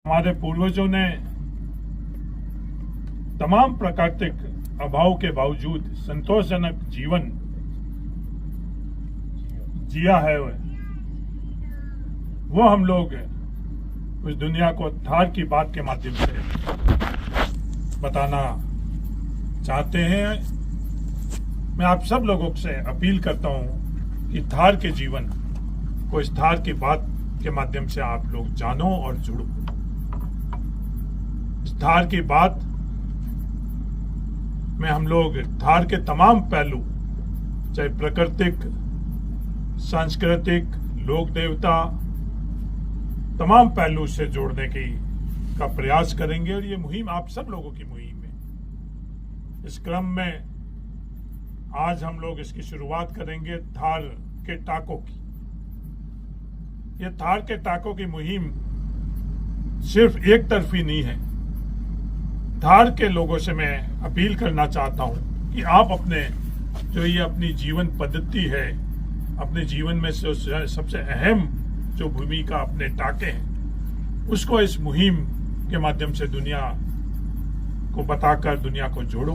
हमारे पूर्वजों ने तमाम प्राकृतिक अभाव के बावजूद संतोषजनक जीवन जिया है। वो हम लोग उस दुनिया को थार की बात के माध्यम से बताना चाहते हैं। मैं आप सब लोगों से अपील करता हूं कि थार के जीवन को इस थार की बात के माध्यम से आप लोग जानो और जुड़ो। इस थार की बात में हम लोग थार के तमाम पहलू, चाहे प्राकृतिक, सांस्कृतिक, लोक देवता, तमाम पहलू से जोड़ने का प्रयास करेंगे। और ये मुहिम आप सब लोगों की मुहिम है। इस क्रम में आज हम लोग इसकी शुरुआत करेंगे थार के टाकों की। ये थार के टाकों की मुहिम सिर्फ एक तरफी नहीं है। थार के लोगों से मैं अपील करना चाहता हूं कि आप अपने जो ये अपनी जीवन पद्धति है, अपने जीवन में से सबसे अहम जो भूमिका अपने टाके हैं, उसको इस मुहिम के माध्यम से दुनिया को बताकर दुनिया को जोड़ो।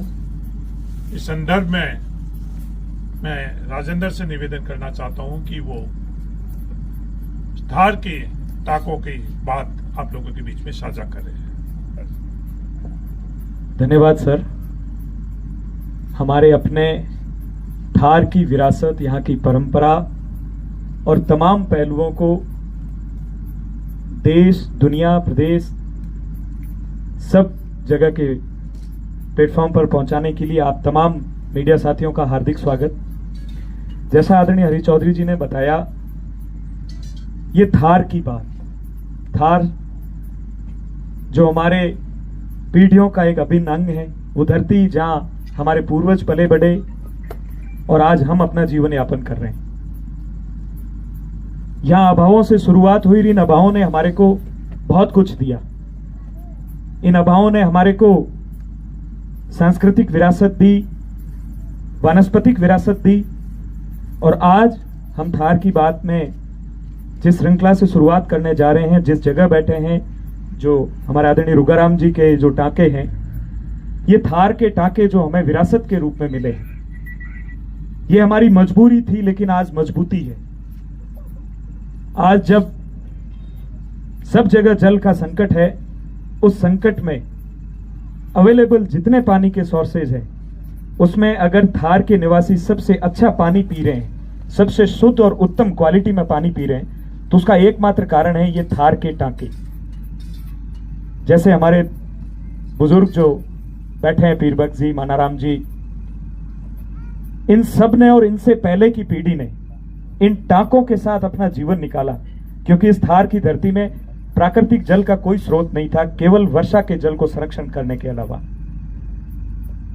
इस संदर्भ में मैं राजेंद्र से निवेदन करना चाहता हूं कि वो थार के टाकों की बात आप लोगों के बीच में साझा करें। धन्यवाद सर। हमारे अपने थार की विरासत, यहाँ की परंपरा और तमाम पहलुओं को देश, दुनिया, प्रदेश सब जगह के प्लेटफॉर्म पर पहुंचाने के लिए आप तमाम मीडिया साथियों का हार्दिक स्वागत। जैसा आदरणीय हरी चौधरी जी ने बताया, ये थार की बात, थार जो हमारे पीढ़ियों का एक अभिन्न अंग है, वो धरती जहां हमारे पूर्वज पले बढ़े और आज हम अपना जीवन यापन कर रहे हैं। यहां अभावों से शुरुआत हुई। इन अभावों ने हमारे को बहुत कुछ दिया। इन अभावों ने हमारे को सांस्कृतिक विरासत दी, वानस्पतिक विरासत दी। और आज हम थार की बात में जिस श्रृंखला से शुरुआत करने जा रहे हैं, जिस जगह बैठे हैं, जो हमारे आदरणीय रुगाराम जी के जो टाके हैं, ये थार के टाके जो हमें विरासत के रूप में मिले हैं। ये हमारी मजबूरी थी, लेकिन आज मजबूती है। आज जब सब जगह जल का संकट है, उस संकट में अवेलेबल जितने पानी के सोर्सेज हैं, उसमें अगर थार के निवासी सबसे अच्छा पानी पी रहे हैं, सबसे शुद्ध और उत्तम क्वालिटी में पानी पी रहे हैं, तो उसका एकमात्र कारण है ये थार के टाके। जैसे हमारे बुजुर्ग जो बैठे हैं, पीरबक जी, मानाराम जी, इन सब ने और इनसे पहले की पीढ़ी ने इन टाकों के साथ अपना जीवन निकाला, क्योंकि इस थार की धरती में प्राकृतिक जल का कोई स्रोत नहीं था, केवल वर्षा के जल को संरक्षण करने के अलावा।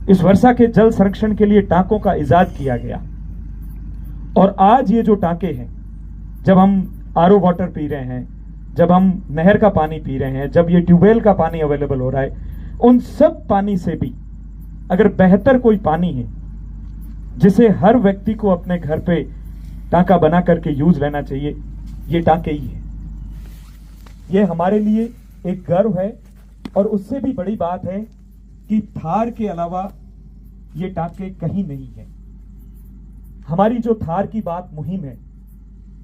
इस वर्षा के जल संरक्षण के लिए टाकों का इजाद किया गया। और आज ये जो टाके हैं, जब हम आरओ वाटर पी रहे हैं, जब हम नहर का पानी पी रहे हैं, जब ये ट्यूबवेल का पानी अवेलेबल हो रहा है, उन सब पानी से भी अगर बेहतर कोई पानी है जिसे हर व्यक्ति को अपने घर पे टाका बना करके यूज लेना चाहिए, ये टाके ही है। ये हमारे लिए एक गर्व है। और उससे भी बड़ी बात है कि थार के अलावा ये टाके कहीं नहीं है। हमारी जो थार की बात मुहिम है,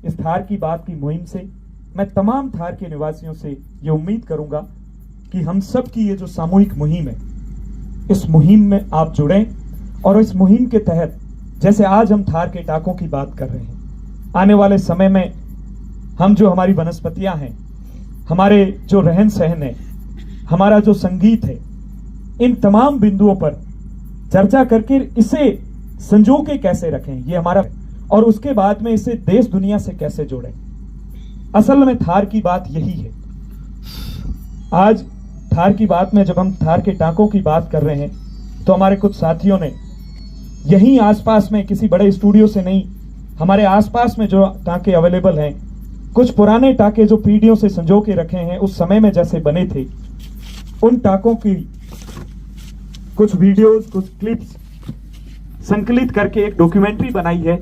इस थार की बात की मुहिम से मैं तमाम थार के निवासियों से ये उम्मीद करूंगा कि हम सब की ये जो सामूहिक मुहिम है, इस मुहिम में आप जुड़ें। और इस मुहिम के तहत, जैसे आज हम थार के टाकों की बात कर रहे हैं, आने वाले समय में हम जो हमारी वनस्पतियां हैं, हमारे जो रहन सहन है, हमारा जो संगीत है, इन तमाम बिंदुओं पर चर्चा करके इसे संजो के कैसे रखें, ये हमारा, और उसके बाद में इसे देश दुनिया से कैसे जोड़ें। असल में थार की बात यही है। आज थार की बात में जब हम थार के टाकों की बात कर रहे हैं, तो हमारे कुछ साथियों ने यहीं आसपास में, किसी बड़े स्टूडियो से नहीं, हमारे आसपास में जो टाके अवेलेबल हैं, कुछ पुराने टाके जो पीढ़ियों से संजो के रखे हैं, उस समय में जैसे बने थे, उन टाकों की कुछ वीडियोस, कुछ क्लिप्स संकलित करके एक डॉक्यूमेंट्री बनाई है।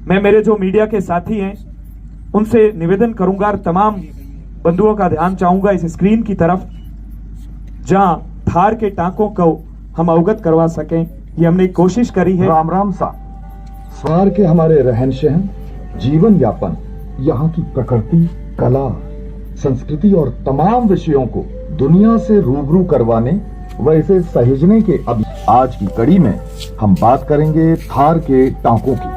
मैं मेरे जो मीडिया के साथी हैं उनसे निवेदन करूंगा, तमाम बंधुओं का ध्यान चाहूंगा इस स्क्रीन की तरफ, जहां थार के टांकों को हम अवगत करवा सकें। ये हमने कोशिश करी है। राम राम सा स्वार के हमारे रहन सहन, जीवन यापन, यहाँ की प्रकृति, कला, संस्कृति और तमाम विषयों को दुनिया से रूबरू करवाने व इसे सहेजने के अब आज की कड़ी में हम बात करेंगे थार के टांकों की।